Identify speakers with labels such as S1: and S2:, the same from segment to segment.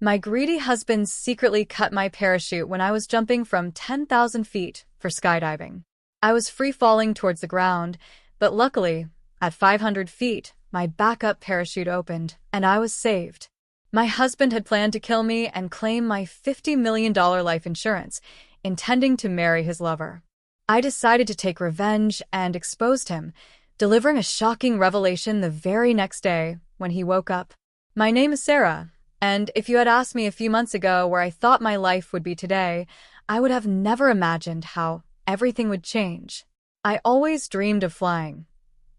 S1: My greedy husband secretly cut my parachute when I was jumping from 10,000 feet for skydiving. I was free-falling towards the ground, but luckily, at 500 feet, my backup parachute opened, and I was saved. My husband had planned to kill me and claim my $50 million life insurance, intending to marry his lover. I decided to take revenge and exposed him, delivering a shocking revelation the very next day when he woke up. My name is Sarah. And if you had asked me a few months ago where I thought my life would be today, I would have never imagined how everything would change. I always dreamed of flying,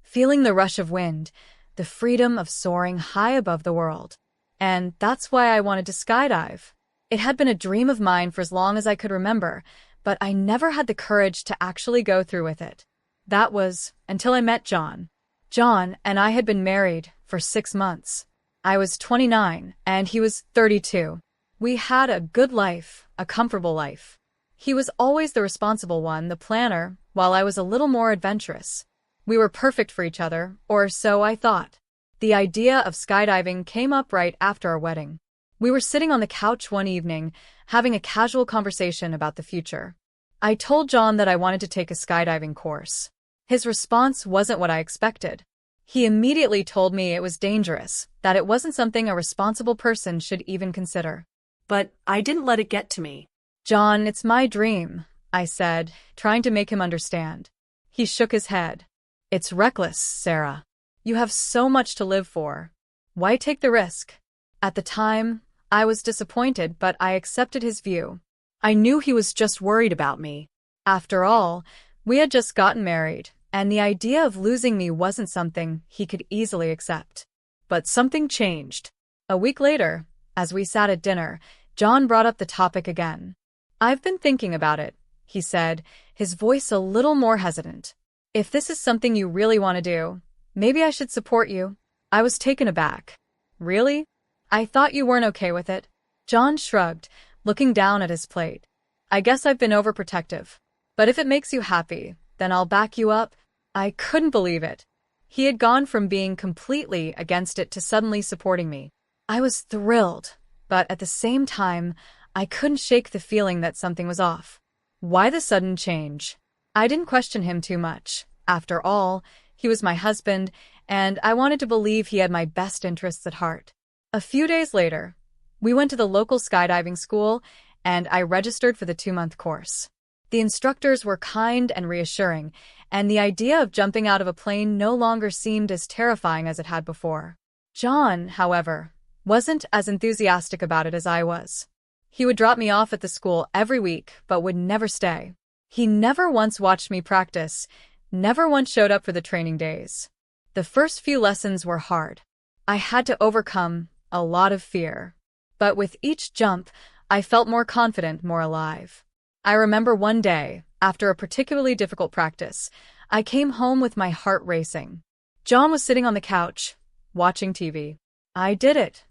S1: feeling the rush of wind, the freedom of soaring high above the world. And that's why I wanted to skydive. It had been a dream of mine for as long as I could remember, but I never had the courage to actually go through with it. That was until I met John. John and I had been married for 6 months. I was 29, and he was 32. We had a good life, a comfortable life. He was always the responsible one, the planner, while I was a little more adventurous. We were perfect for each other, or so I thought. The idea of skydiving came up right after our wedding. We were sitting on the couch one evening, having a casual conversation about the future. I told John that I wanted to take a skydiving course. His response wasn't what I expected. He immediately told me it was dangerous, that it wasn't something a responsible person should even consider.
S2: But I didn't let it get to me.
S1: John, it's my dream, I said, trying to make him understand. He shook his head. It's reckless, Sarah. You have so much to live for. Why take the risk? At the time, I was disappointed, but I accepted his view.
S2: I knew he was just worried about me.
S1: After all, we had just gotten married, and the idea of losing me wasn't something he could easily accept.
S2: But something changed.
S1: A week later, as we sat at dinner, John brought up the topic again. I've been thinking about it, he said, his voice a little more hesitant. If this is something you really want to do, maybe I should support you. I was taken aback. Really? I thought you weren't okay with it. John shrugged, looking down at his plate. I guess I've been overprotective. But if it makes you happy, then I'll back you up. I couldn't believe it. He had gone from being completely against it to suddenly supporting me. I was thrilled, but at the same time, I couldn't shake the feeling that something was off. Why the sudden change? I didn't question him too much. After all, he was my husband, and I wanted to believe he had my best interests at heart. A few days later, we went to the local skydiving school, and I registered for the 2-month course. The instructors were kind and reassuring, and the idea of jumping out of a plane no longer seemed as terrifying as it had before. John, however, wasn't as enthusiastic about it as I was. He would drop me off at the school every week, but would never stay. He never once watched me practice, never once showed up for the training days. The first few lessons were hard. I had to overcome a lot of fear. But with each jump, I felt more confident, more alive. I remember one day, after a particularly difficult practice, I came home with my heart racing. John was sitting on the couch, watching TV. I did it,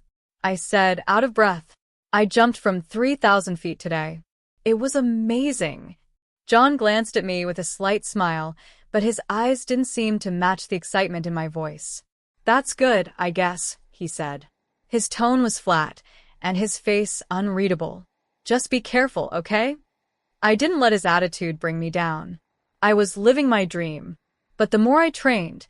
S1: I said, out of breath. I jumped from 3,000 feet today. It was amazing. John glanced at me with a slight smile, but his eyes didn't seem to match the excitement in my voice. That's good, I guess, he said. His tone was flat, and his face unreadable. Just be careful, okay? I didn't let his attitude bring me down. I was living my dream. But the more I trained,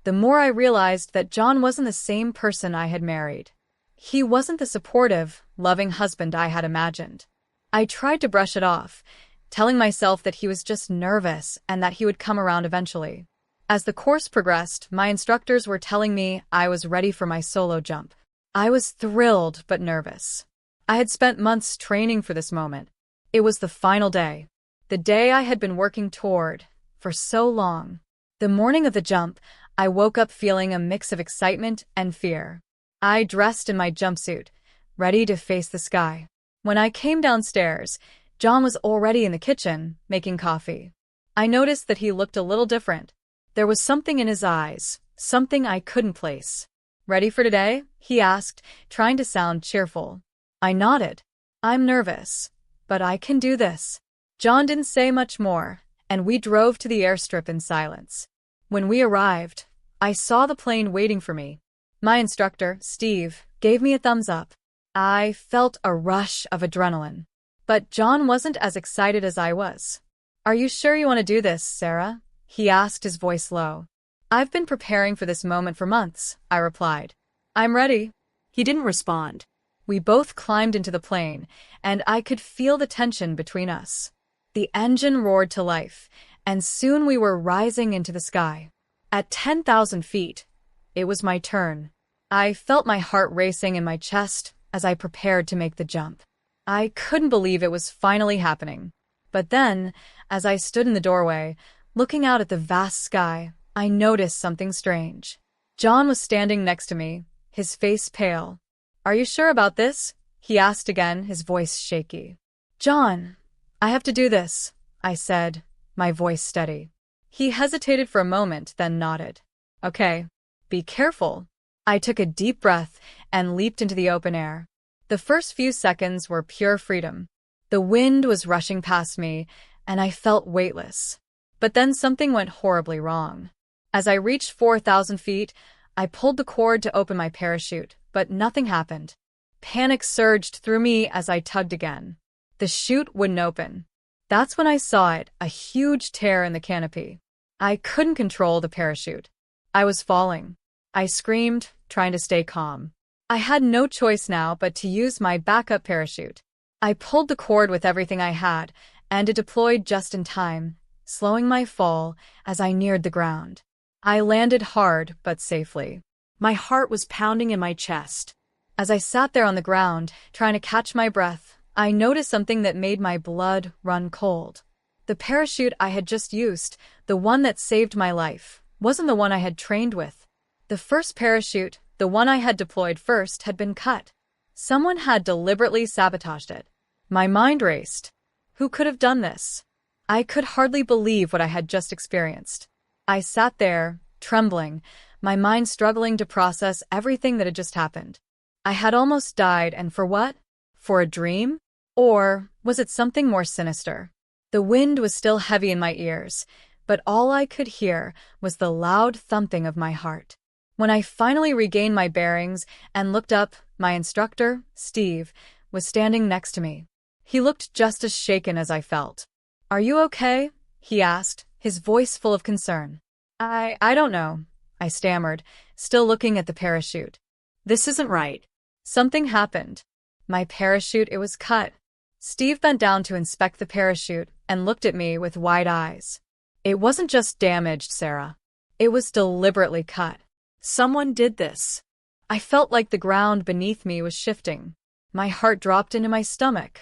S1: the more I realized that John wasn't the same person I had married. He wasn't the supportive, loving husband I had imagined. I tried to brush it off, telling myself that he was just nervous and that he would come around eventually. As the course progressed, my instructors were telling me I was ready for my solo jump. I was thrilled but nervous. I had spent months training for this moment. It was the final day. The day I had been working toward for so long. The morning of the jump, I woke up feeling a mix of excitement and fear. I dressed in my jumpsuit, ready to face the sky. When I came downstairs, John was already in the kitchen, making coffee. I noticed that he looked a little different. There was something in his eyes, something I couldn't place. Ready for today? He asked, trying to sound cheerful. I nodded. I'm nervous, but I can do this. John didn't say much more, and we drove to the airstrip in silence. When we arrived, I saw the plane waiting for me. My instructor, Steve, gave me a thumbs up. I felt a rush of adrenaline. But John wasn't as excited as I was. "Are you sure you want to do this, Sarah?" he asked, his voice low. "I've been preparing for this moment for months," I replied. "I'm ready."
S2: He didn't respond.
S1: We both climbed into the plane, and I could feel the tension between us. The engine roared to life, and soon we were rising into the sky. At 10,000 feet, it was my turn. I felt my heart racing in my chest as I prepared to make the jump. I couldn't believe it was finally happening. But then, as I stood in the doorway, looking out at the vast sky, I noticed something strange. John was standing next to me, his face pale. "Are you sure about this?" he asked again, his voice shaky. "John, I have to do this," I said, my voice steady. He hesitated for a moment, then nodded. "Okay, be careful." I took a deep breath and leaped into the open air. The first few seconds were pure freedom. The wind was rushing past me, and I felt weightless. But then something went horribly wrong. As I reached 4,000 feet, I pulled the cord to open my parachute, but nothing happened. Panic surged through me as I tugged again. The chute wouldn't open. That's when I saw it, a huge tear in the canopy. I couldn't control the parachute. I was falling. I screamed, trying to stay calm. I had no choice now but to use my backup parachute. I pulled the cord with everything I had, and it deployed just in time, slowing my fall as I neared the ground. I landed hard but safely.
S2: My heart was pounding in my chest.
S1: As I sat there on the ground, trying to catch my breath, I noticed something that made my blood run cold. The parachute I had just used, the one that saved my life, wasn't the one I had trained with. The first parachute, the one I had deployed first, had been cut. Someone had deliberately sabotaged it. My mind raced. Who could have done this? I could hardly believe what I had just experienced. I sat there, trembling, my mind struggling to process everything that had just happened. I had almost died, and for what? For a dream? Or was it something more sinister? The wind was still heavy in my ears, but all I could hear was the loud thumping of my heart. When I finally regained my bearings and looked up, my instructor, Steve, was standing next to me. He looked just as shaken as I felt. "Are you okay?" he asked, his voice full of concern. I don't know," I stammered, still looking at the parachute.
S2: "This isn't right."
S1: Something happened. My parachute, it was cut. Steve bent down to inspect the parachute and looked at me with wide eyes. "It wasn't just damaged, Sarah. It was deliberately cut.
S2: Someone did this."
S1: I felt like the ground beneath me was shifting. My heart dropped into my stomach.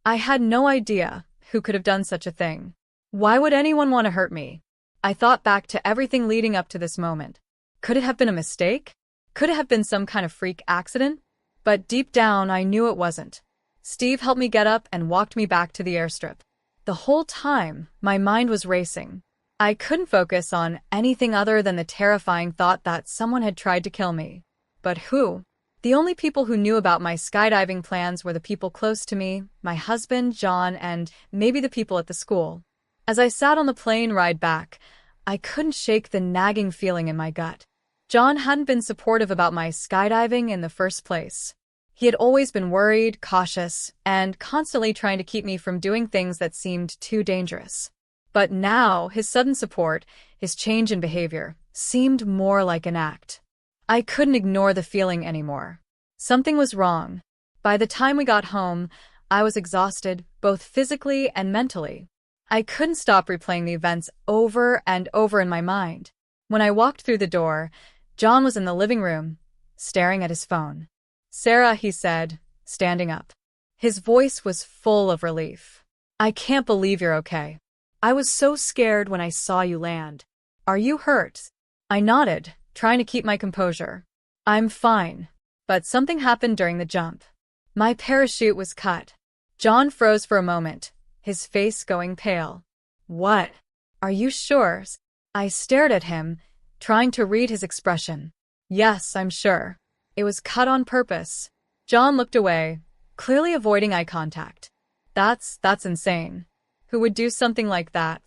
S1: I had no idea who could have done such a thing. Why would anyone want to hurt me? I thought back to everything leading up to this moment. Could it have been a mistake? Could it have been some kind of freak accident? But deep down, I knew it wasn't. Steve helped me get up and walked me back to the airstrip. The whole time, my mind was racing. I couldn't focus on anything other than the terrifying thought that someone had tried to kill me. But who? The only people who knew about my skydiving plans were the people close to me, my husband, John, and maybe the people at the school. As I sat on the plane ride back, I couldn't shake the nagging feeling in my gut. John hadn't been supportive about my skydiving in the first place. He had always been worried, cautious, and constantly trying to keep me from doing things that seemed too dangerous. But now, his sudden support, his change in behavior, seemed more like an act. I couldn't ignore the feeling anymore. Something was wrong. By the time we got home, I was exhausted, both physically and mentally. I couldn't stop replaying the events over and over in my mind. When I walked through the door, John was in the living room, staring at his phone. "Sarah," he said, standing up. His voice was full of relief. "I can't believe you're okay.
S2: I was so scared when I saw you land."
S1: "Are you hurt?" I nodded, trying to keep my composure. "I'm fine." But something happened during the jump. My parachute was cut. John froze for a moment, his face going pale. "What? Are you sure?" I stared at him, trying to read his expression. "Yes, I'm sure. It was cut on purpose." John looked away, clearly avoiding eye contact. That's insane. Who would do something like that?"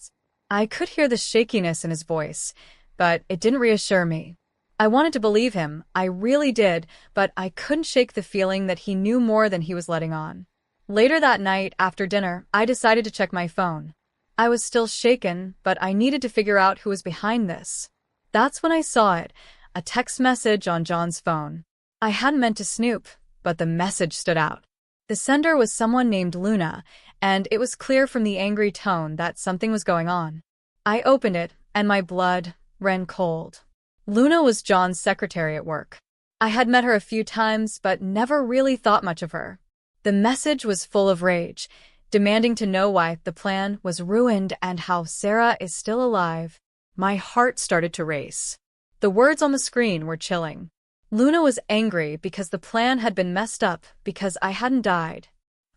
S1: I could hear the shakiness in his voice, but it didn't reassure me. I wanted to believe him, I really did, but I couldn't shake the feeling that he knew more than he was letting on. Later that night, after dinner, I decided to check my phone. I was still shaken, but I needed to figure out who was behind this. That's when I saw it, a text message on John's phone. I hadn't meant to snoop, but the message stood out. The sender was someone named Luna, and it was clear from the angry tone that something was going on. I opened it, and my blood ran cold. Luna was John's secretary at work. I had met her a few times, but never really thought much of her. The message was full of rage, demanding to know why the plan was ruined and how Sarah is still alive. My heart started to race. The words on the screen were chilling. Luna was angry because the plan had been messed up because I hadn't died.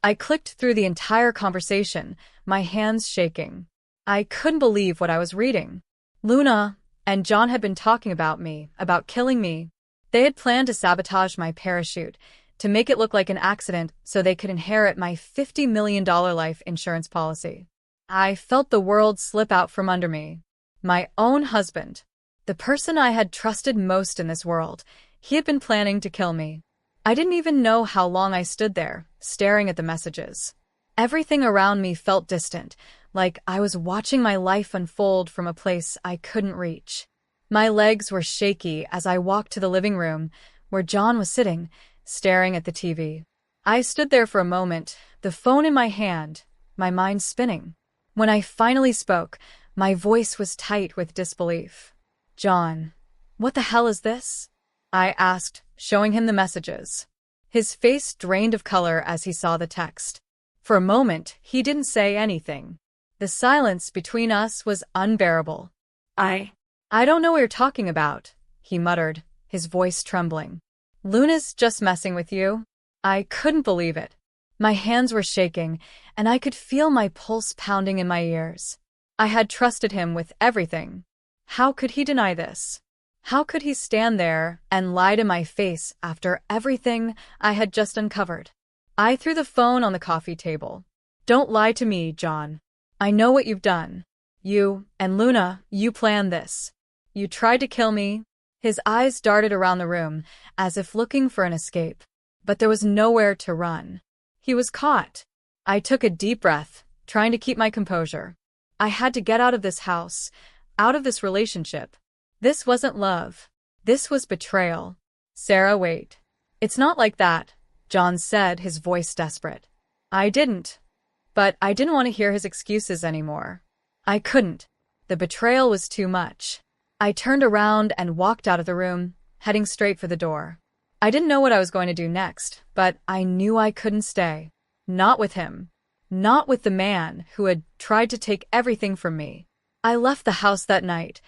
S1: I clicked through the entire conversation, my hands shaking. I couldn't believe what I was reading. Luna and John had been talking about me, about killing me. They had planned to sabotage my parachute, to make it look like an accident so they could inherit my $50 million life insurance policy. I felt the world slip out from under me. My own husband, the person I had trusted most in this world, he had been planning to kill me. I didn't even know how long I stood there, staring at the messages. Everything around me felt distant, like I was watching my life unfold from a place I couldn't reach. My legs were shaky as I walked to the living room, where John was sitting, staring at the TV. I stood there for a moment, the phone in my hand, my mind spinning. When I finally spoke, my voice was tight with disbelief. "John, what the hell is this?" I asked, showing him the messages. His face drained of color as he saw the text. For a moment, he didn't say anything. The silence between us was unbearable. I don't know what you're talking about," he muttered, his voice trembling. "Luna's just messing with you?" I couldn't believe it. My hands were shaking, and I could feel my pulse pounding in my ears. I had trusted him with everything. How could he deny this? How could he stand there and lie to my face after everything I had just uncovered? I threw the phone on the coffee table. "Don't lie to me, John. I know what you've done. You and Luna, you planned this. You tried to kill me." His eyes darted around the room, as if looking for an escape. But there was nowhere to run. He was caught. I took a deep breath, trying to keep my composure. I had to get out of this house, out of this relationship. This wasn't love. This was betrayal. "Sarah, wait. It's not like that," John said, his voice desperate. I didn't. But I didn't want to hear his excuses anymore. I couldn't. The betrayal was too much. I turned around and walked out of the room, heading straight for the door. I didn't know what I was going to do next, but I knew I couldn't stay. Not with him. Not with the man who had tried to take everything from me. I left the house that night,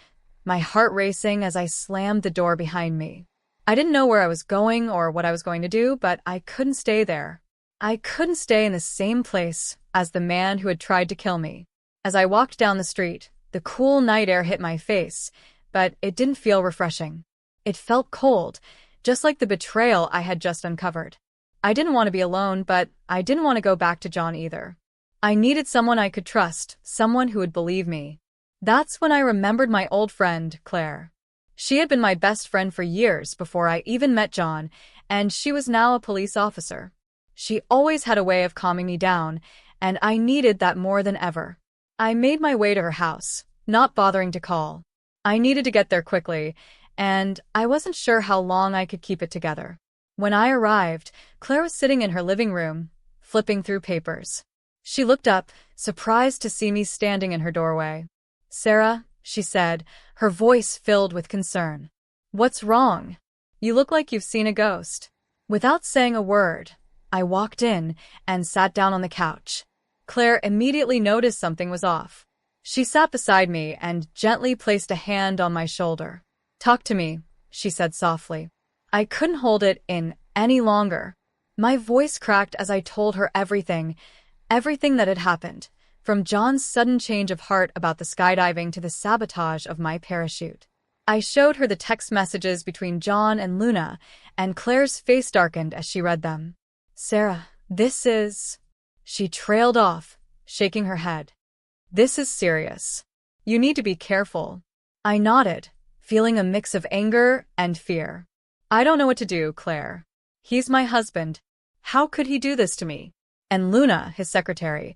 S1: my heart racing as I slammed the door behind me. I didn't know where I was going or what I was going to do, but I couldn't stay there. I couldn't stay in the same place as the man who had tried to kill me. As I walked down the street, the cool night air hit my face, but it didn't feel refreshing. It felt cold, just like the betrayal I had just uncovered. I didn't want to be alone, but I didn't want to go back to John either. I needed someone I could trust, someone who would believe me. That's when I remembered my old friend, Claire. She had been my best friend for years before I even met John, and she was now a police officer. She always had a way of calming me down, and I needed that more than ever. I made my way to her house, not bothering to call. I needed to get there quickly, and I wasn't sure how long I could keep it together. When I arrived, Claire was sitting in her living room, flipping through papers. She looked up, surprised to see me standing in her doorway. "Sarah," she said, her voice filled with concern. "What's wrong? You look like you've seen a ghost." Without saying a word, I walked in and sat down on the couch. Claire immediately noticed something was off. She sat beside me and gently placed a hand on my shoulder. "Talk to me," she said softly. I couldn't hold it in any longer. My voice cracked as I told her everything that had happened, from John's sudden change of heart about the skydiving to the sabotage of my parachute. I showed her the text messages between John and Luna, and Claire's face darkened as she read them. "Sarah, this is..." She trailed off, shaking her head. "This is serious. You need to be careful." I nodded, feeling a mix of anger and fear. I don't know what to do, Claire. He's my husband. How could he do this to me? And Luna, his secretary.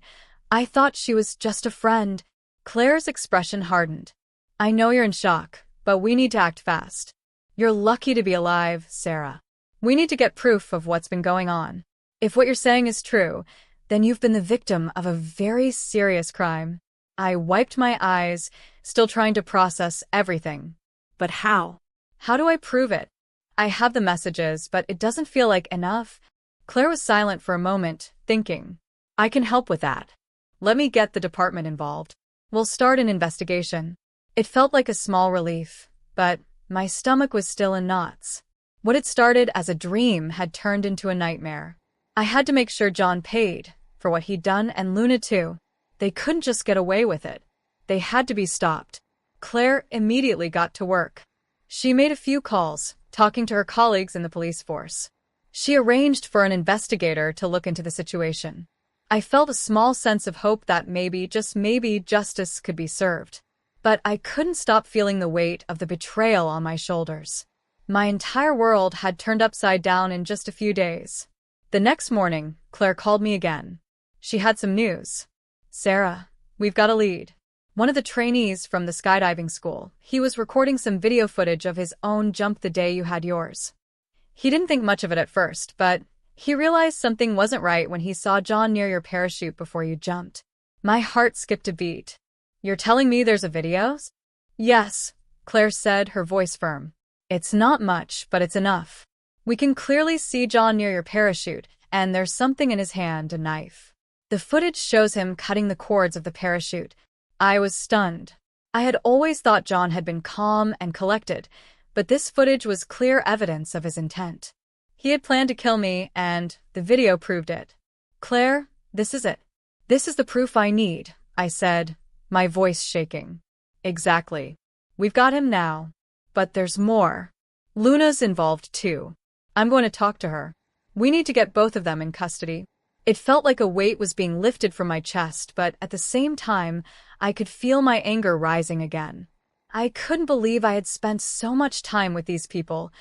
S1: I thought she was just a friend. Claire's expression hardened. I know you're in shock, but we need to act fast. You're lucky to be alive, Sarah. We need to get proof of what's been going on. If what you're saying is true, then you've been the victim of a very serious crime. I wiped my eyes, still trying to process everything.
S2: But how?
S1: How do I prove it? I have the messages, but it doesn't feel like enough. Claire was silent for a moment, thinking. I can help with that. Let me get the department involved. We'll start an investigation. It felt like a small relief, but my stomach was still in knots. What had started as a dream had turned into a nightmare. I had to make sure John paid for what he'd done, and Luna too. They couldn't just get away with it. They had to be stopped. Claire immediately got to work. She made a few calls, talking to her colleagues in the police force. She arranged for an investigator to look into the situation. I felt a small sense of hope that maybe, just maybe, justice could be served. But I couldn't stop feeling the weight of the betrayal on my shoulders. My entire world had turned upside down in just a few days. The next morning, Claire called me again. She had some news. Sarah, we've got a lead. One of the trainees from the skydiving school, he was recording some video footage of his own jump the day you had yours. He didn't think much of it at first, but he realized something wasn't right when he saw John near your parachute before you jumped. My heart skipped a beat. You're telling me there's a video? Yes, Claire said, her voice firm. It's not much, but it's enough. We can clearly see John near your parachute, and there's something in his hand, a knife. The footage shows him cutting the cords of the parachute. I was stunned. I had always thought John had been calm and collected, but this footage was clear evidence of his intent. He had planned to kill me, and the video proved it. Claire, this is it. This is the proof I need, I said, my voice shaking. Exactly. We've got him now. But there's more. Luna's involved too. I'm going to talk to her. We need to get both of them in custody. It felt like a weight was being lifted from my chest, but at the same time, I could feel my anger rising again. I couldn't believe I had spent so much time with these people,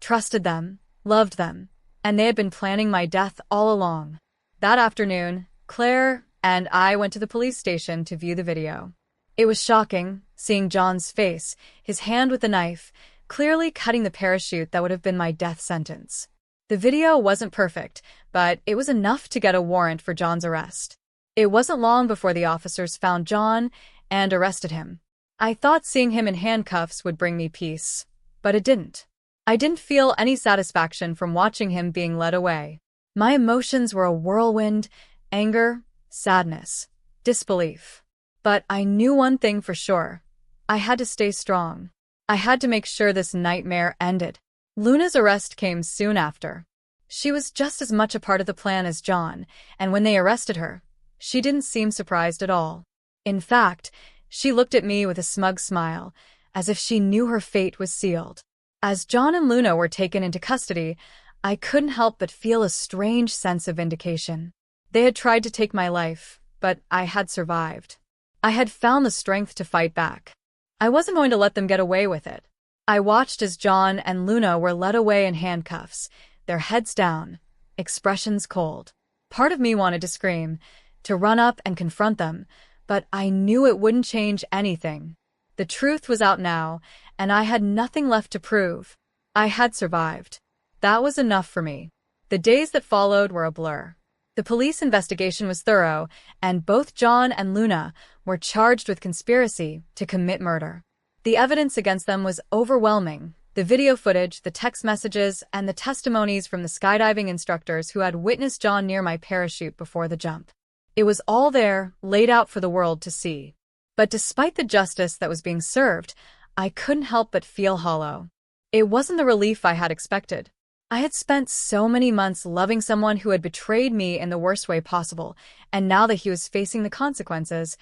S1: trusted them, loved them, and they had been planning my death all along. That afternoon, Claire and I went to the police station to view the video. It was shocking, seeing John's face, his hand with the knife, clearly cutting the parachute that would have been my death sentence. The video wasn't perfect, but it was enough to get a warrant for John's arrest. It wasn't long before the officers found John and arrested him. I thought seeing him in handcuffs would bring me peace, but it didn't. I didn't feel any satisfaction from watching him being led away. My emotions were a whirlwind: anger, sadness, disbelief. But I knew one thing for sure. I had to stay strong. I had to make sure this nightmare ended. Luna's arrest came soon after. She was just as much a part of the plan as John, and when they arrested her, she didn't seem surprised at all. In fact, she looked at me with a smug smile, as if she knew her fate was sealed. As John and Luna were taken into custody, I couldn't help but feel a strange sense of vindication. They had tried to take my life, but I had survived. I had found the strength to fight back. I wasn't going to let them get away with it. I watched as John and Luna were led away in handcuffs, their heads down, expressions cold. Part of me wanted to scream, to run up and confront them, but I knew it wouldn't change anything. The truth was out now, and I had nothing left to prove. I had survived. That was enough for me. The days that followed were a blur. The police investigation was thorough, and both John and Luna were charged with conspiracy to commit murder. The evidence against them was overwhelming: the video footage, the text messages, and the testimonies from the skydiving instructors who had witnessed John near my parachute before the jump. It was all there, laid out for the world to see. But despite the justice that was being served, I couldn't help but feel hollow. It wasn't the relief I had expected. I had spent so many months loving someone who had betrayed me in the worst way possible, and now that he was facing the consequences,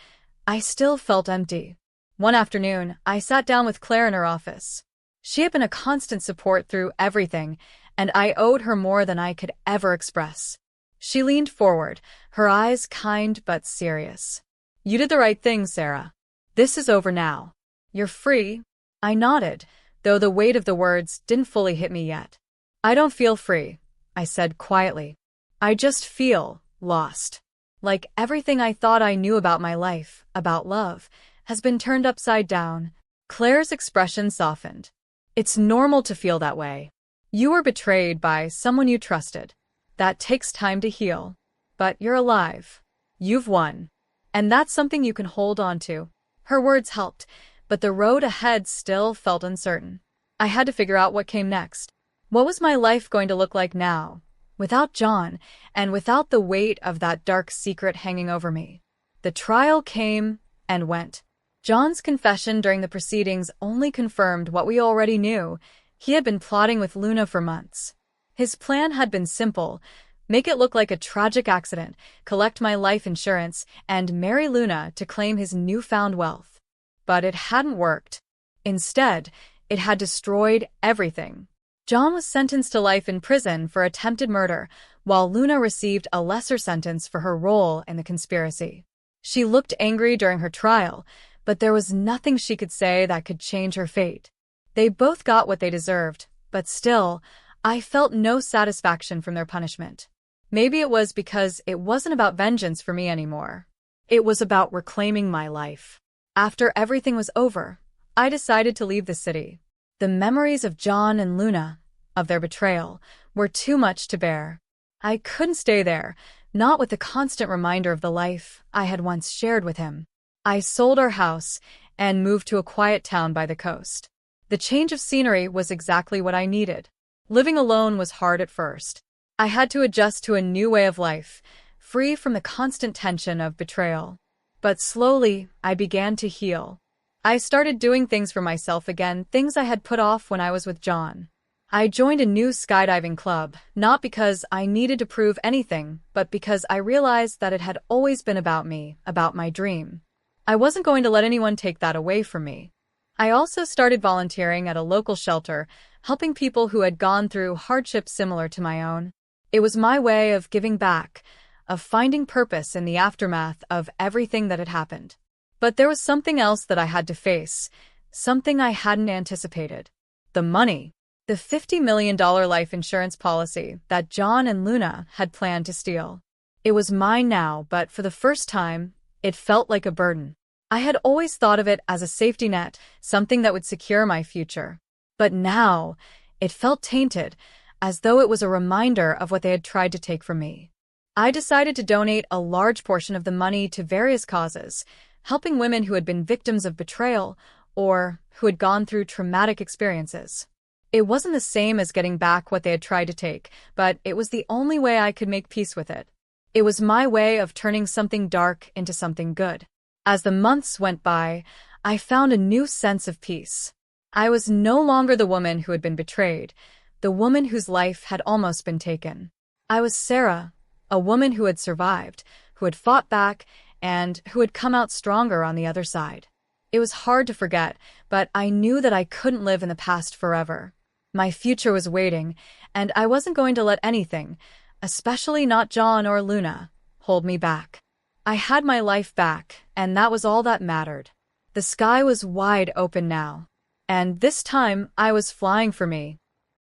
S1: I still felt empty. One afternoon, I sat down with Claire in her office. She had been a constant support through everything, and I owed her more than I could ever express. She leaned forward, her eyes kind but serious. "You did the right thing, Sarah. This is over now. You're free." I nodded, though the weight of the words didn't fully hit me yet. "I don't feel free," I said quietly. "I just feel lost. Like everything I thought I knew about my life, about love, has been turned upside down." Claire's expression softened. "It's normal to feel that way. You were betrayed by someone you trusted. That takes time to heal. But you're alive. You've won. And that's something you can hold on to." Her words helped, but the road ahead still felt uncertain. I had to figure out what came next. What was my life going to look like now, without John, and without the weight of that dark secret hanging over me? The trial came and went. John's confession during the proceedings only confirmed what we already knew. He had been plotting with Luna for months. His plan had been simple: make it look like a tragic accident, collect my life insurance, and marry Luna to claim his newfound wealth. But it hadn't worked. Instead, it had destroyed everything. John was sentenced to life in prison for attempted murder, while Luna received a lesser sentence for her role in the conspiracy. She looked angry during her trial, but there was nothing she could say that could change her fate. They both got what they deserved, but still, I felt no satisfaction from their punishment. Maybe it was because it wasn't about vengeance for me anymore. It was about reclaiming my life. After everything was over, I decided to leave the city. The memories of John and Luna, of their betrayal, were too much to bear. I couldn't stay there, not with the constant reminder of the life I had once shared with him. I sold our house and moved to a quiet town by the coast. The change of scenery was exactly what I needed. Living alone was hard at first. I had to adjust to a new way of life, free from the constant tension of betrayal. But slowly, I began to heal. I started doing things for myself again, things I had put off when I was with John. I joined a new skydiving club, not because I needed to prove anything, but because I realized that it had always been about me, about my dream. I wasn't going to let anyone take that away from me. I also started volunteering at a local shelter, helping people who had gone through hardships similar to my own. It was my way of giving back, of finding purpose in the aftermath of everything that had happened. But there was something else that I had to face, something I hadn't anticipated. The money. The $50 million life insurance policy that John and Luna had planned to steal. It was mine now, but for the first time, it felt like a burden. I had always thought of it as a safety net, something that would secure my future. But now, it felt tainted, as though it was a reminder of what they had tried to take from me. I decided to donate a large portion of the money to various causes, helping women who had been victims of betrayal or who had gone through traumatic experiences. It wasn't the same as getting back what they had tried to take, but it was the only way I could make peace with it. It was my way of turning something dark into something good. As the months went by, I found a new sense of peace. I was no longer the woman who had been betrayed, the woman whose life had almost been taken. I was Sarah, a woman who had survived, who had fought back, and who had come out stronger on the other side. It was hard to forget, but I knew that I couldn't live in the past forever. My future was waiting, and I wasn't going to let anything, especially not John or Luna, hold me back. I had my life back, and that was all that mattered. The sky was wide open now. And this time, I was flying for me,